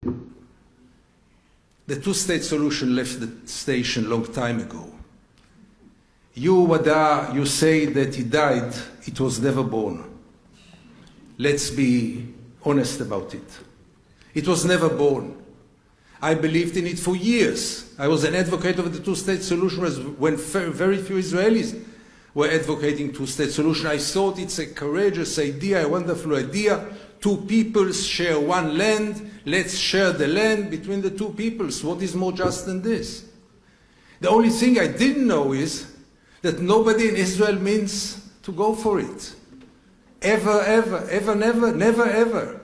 The two-state solution left the station a long time ago. You, Wada, you say that he died, it was never born. Let's be honest about it. It was never born. I believed in it for years. I was an advocate of the two-state solution when very few Israelis were advocating two-state solution. I thought it's a courageous idea, a wonderful idea. Two peoples share one land. Let's share the land between the two peoples. What is more just than this? The only thing I didn't know is that nobody in Israel means to go for it. Ever, ever, ever, never, never, ever.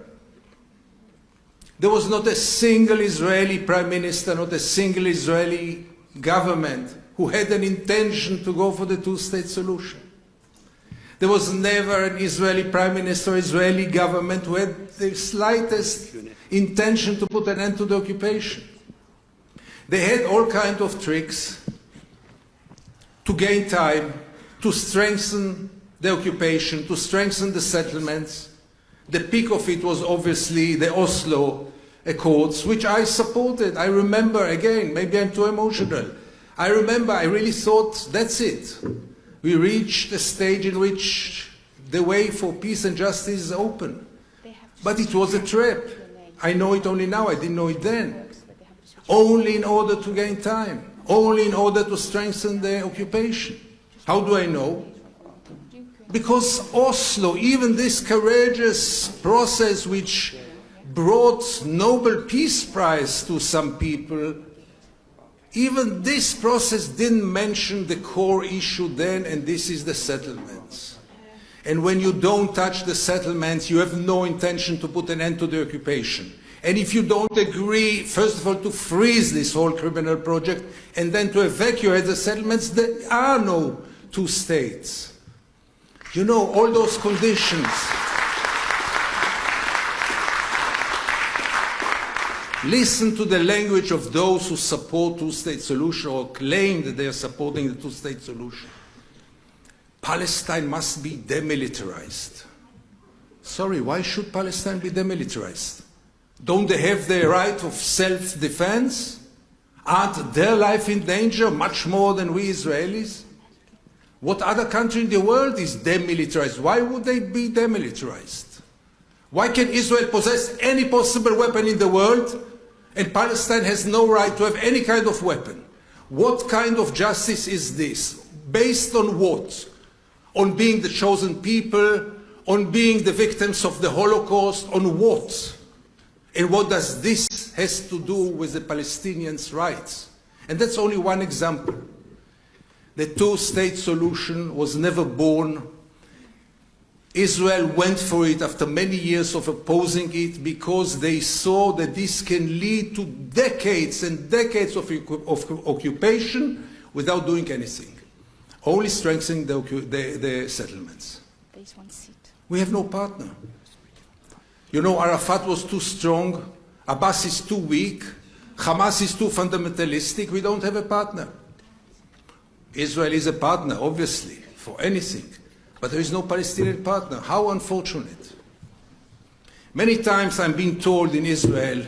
There was not a single Israeli prime minister, not a single Israeli government who had an intention to go for the two-state solution. There was never an Israeli prime minister or Israeli government who had the slightest intention to put an end to the occupation. They had all kinds of tricks to gain time, to strengthen the occupation, to strengthen the settlements. The peak of it was obviously the Oslo Accords, which I supported. I remember, again, maybe I'm too emotional. I remember I really thought, that's it. We reached a stage in which the way for peace and justice is open. But it was a trap. I know it only now, I didn't know it then. Only in order to gain time. Only in order to strengthen the occupation. How do I know? Because Oslo, even this courageous process which brought Nobel Peace Prize to some people, even this process didn't mention the core issue then, and this is the settlements. And when you don't touch the settlements, you have no intention to put an end to the occupation. And if you don't agree, first of all, to freeze this whole criminal project, and then to evacuate the settlements, there are no two states. You know, all those conditions. Listen to the language of those who support two-state solution or claim that they are supporting the two-state solution. Palestine must be demilitarized. Sorry, why should Palestine be demilitarized? Don't they have the right of self-defense? Aren't their life in danger much more than we Israelis? What other country in the world is demilitarized? Why would they be demilitarized? Why can Israel possess any possible weapon in the world and Palestine has no right to have any kind of weapon? What kind of justice is this? Based on what? On being the chosen people? On being the victims of the Holocaust? On what? And what does this has to do with the Palestinians' rights? And that's only one example. The two-state solution was never born. Israel went for it after many years of opposing it because they saw that this can lead to decades and decades of occupation without doing anything, only strengthening the settlements. We have no partner. You know, Arafat was too strong, Abbas is too weak, Hamas is too fundamentalistic. We don't have a partner. Israel is a partner, obviously, for anything. But there is no Palestinian partner. How unfortunate. Many times I'm being told in Israel,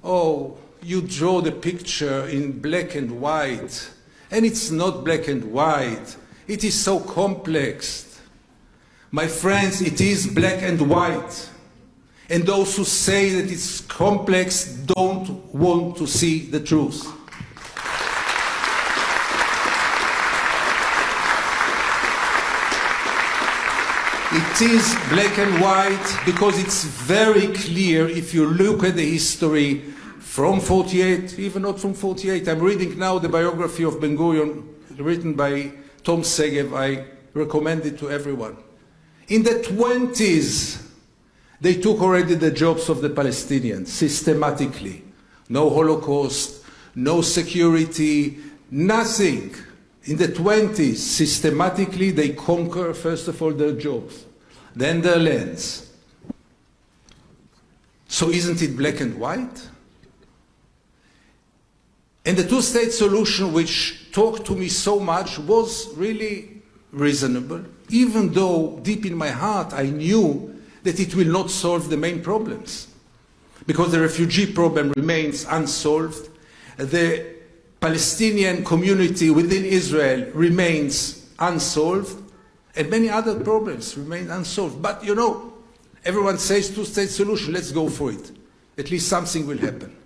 oh, you draw the picture in black and white. And it's not black and white. It is so complex. My friends, it is black and white. And those who say that it's complex don't want to see the truth. It is black and white because it's very clear if you look at the history from 48, even not from 48. I'm reading now the biography of Ben-Gurion written by Tom Segev. I recommend it to everyone. In the 20s, they took already the jobs of the Palestinians systematically. No Holocaust, no security, nothing. In the 20s, systematically, they conquer, first of all, their jobs, then their lands. So isn't it black and white? And the two-state solution, which talked to me so much, was really reasonable, even though deep in my heart I knew that it will not solve the main problems. because the refugee problem remains unsolved. The Palestinian community within Israel remains unsolved, and many other problems remain unsolved. But you know, everyone says two-state solution, let's go for it. At least something will happen.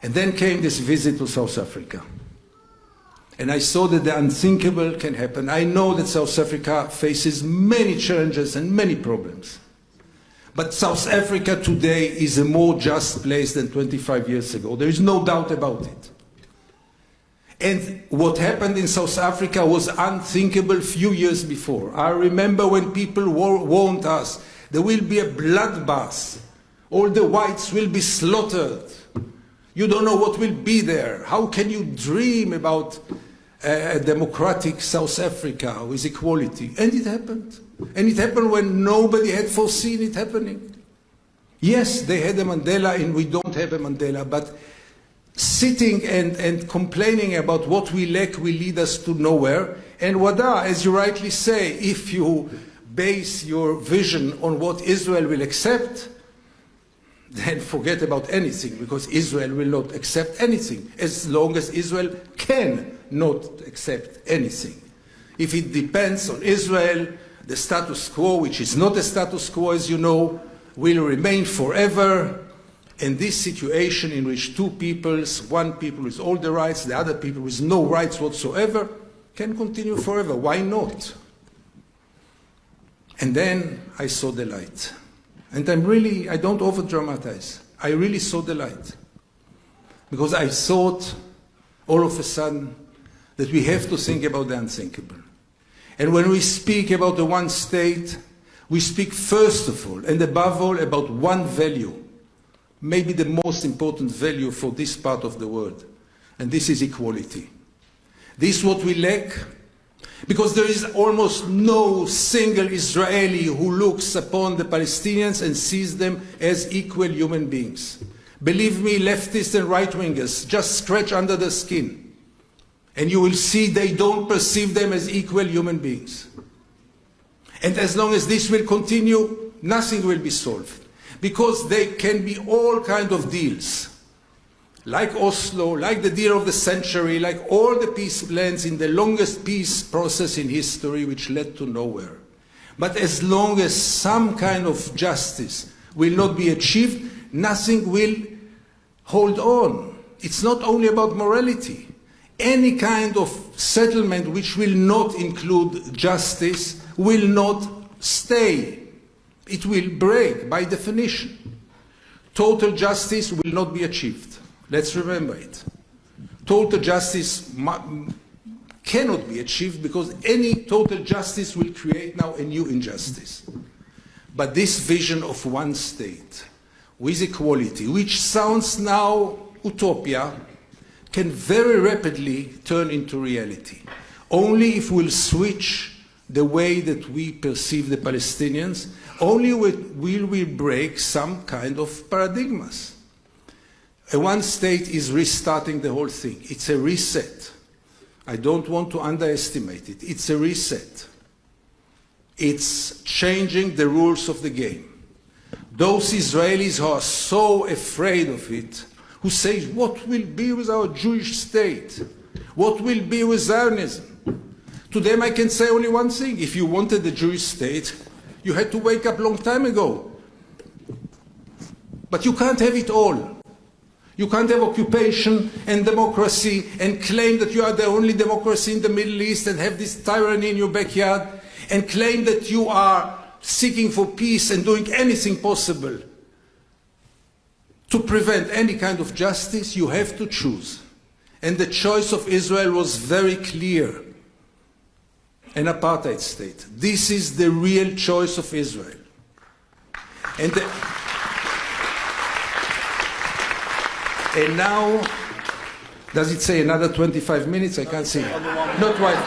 And then came this visit to South Africa. And I saw that the unthinkable can happen. I know that South Africa faces many challenges and many problems. But South Africa today is a more just place than 25 years ago. There is no doubt about it. And what happened in South Africa was unthinkable a few years before. I remember when people warned us, there will be a bloodbath. All the whites will be slaughtered. You don't know what will be there. How can you dream about a democratic South Africa with equality? And it happened. And it happened when nobody had foreseen it happening. Yes, they had a Mandela and we don't have a Mandela, but sitting and complaining about what we lack will lead us to nowhere. And Wada, as you rightly say, if you base your vision on what Israel will accept, then forget about anything, because Israel will not accept anything as long as Israel can not accept anything. If it depends on Israel, the status quo, which is not a status quo as you know, will remain forever. And this situation in which two peoples, one people with all the rights, the other people with no rights whatsoever, can continue forever. Why not? And then I saw the light. And I don't over-dramatize. I really saw the light. Because I thought, all of a sudden, that we have to think about the unthinkable. And when we speak about the one state, we speak first of all, and above all, about one value, maybe the most important value for this part of the world, and this is equality. This is what we lack, because there is almost no single Israeli who looks upon the Palestinians and sees them as equal human beings. Believe me, leftists and right-wingers, just scratch under the skin, and you will see they don't perceive them as equal human beings. And as long as this will continue, nothing will be solved, because there can be all kinds of deals, like Oslo, like the deal of the century, like all the peace plans in the longest peace process in history, which led to nowhere. But as long as some kind of justice will not be achieved, nothing will hold on. It's not only about morality. Any kind of settlement which will not include justice will not stay. It will break by definition. Total justice will not be achieved. Let's remember it. Total justice cannot be achieved, because any total justice will create now a new injustice. But this vision of one state with equality, which sounds now utopia, can very rapidly turn into reality. Only if we'll switch the way that we perceive the Palestinians, only will we break some kind of paradigms. A one state is restarting the whole thing. It's a reset. I don't want to underestimate it. It's a reset. It's changing the rules of the game. Those Israelis who are so afraid of it, who say, what will be with our Jewish state? What will be with Zionism? To them I can say only one thing. If you wanted the Jewish state, you had to wake up a long time ago. But you can't have it all. You can't have occupation and democracy and claim that you are the only democracy in the Middle East and have this tyranny in your backyard and claim that you are seeking for peace and doing anything possible to prevent any kind of justice. You have to choose. And the choice of Israel was very clear. An apartheid state. This is the real choice of Israel. And now, does it say another 25 minutes? I can't see. Not right.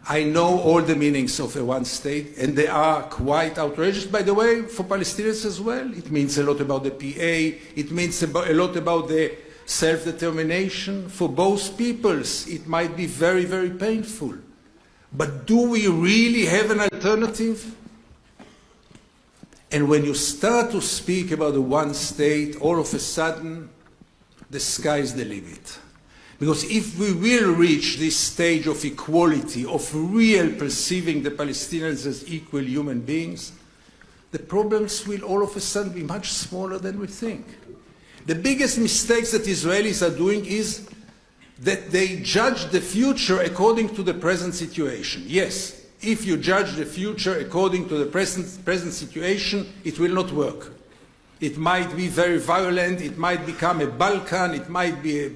I know all the meanings of a one state, and they are quite outrageous, by the way, for Palestinians as well. It means a lot about the PA. It means a lot about the self-determination. For both peoples, it might be very, very painful. But do we really have an alternative? And when you start to speak about the one state, all of a sudden, the sky's the limit. Because if we will reach this stage of equality, of real perceiving the Palestinians as equal human beings, the problems will all of a sudden be much smaller than we think. The biggest mistakes that Israelis are doing is that they judge the future according to the present situation. Yes, if you judge the future according to the present situation, it will not work. It might be very violent, it might become a Balkan, it might be a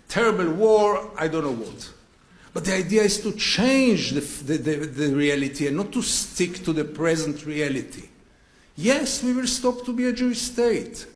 terrible war, I don't know what. But the idea is to change the reality and not to stick to the present reality. Yes, we will stop to be a Jewish state.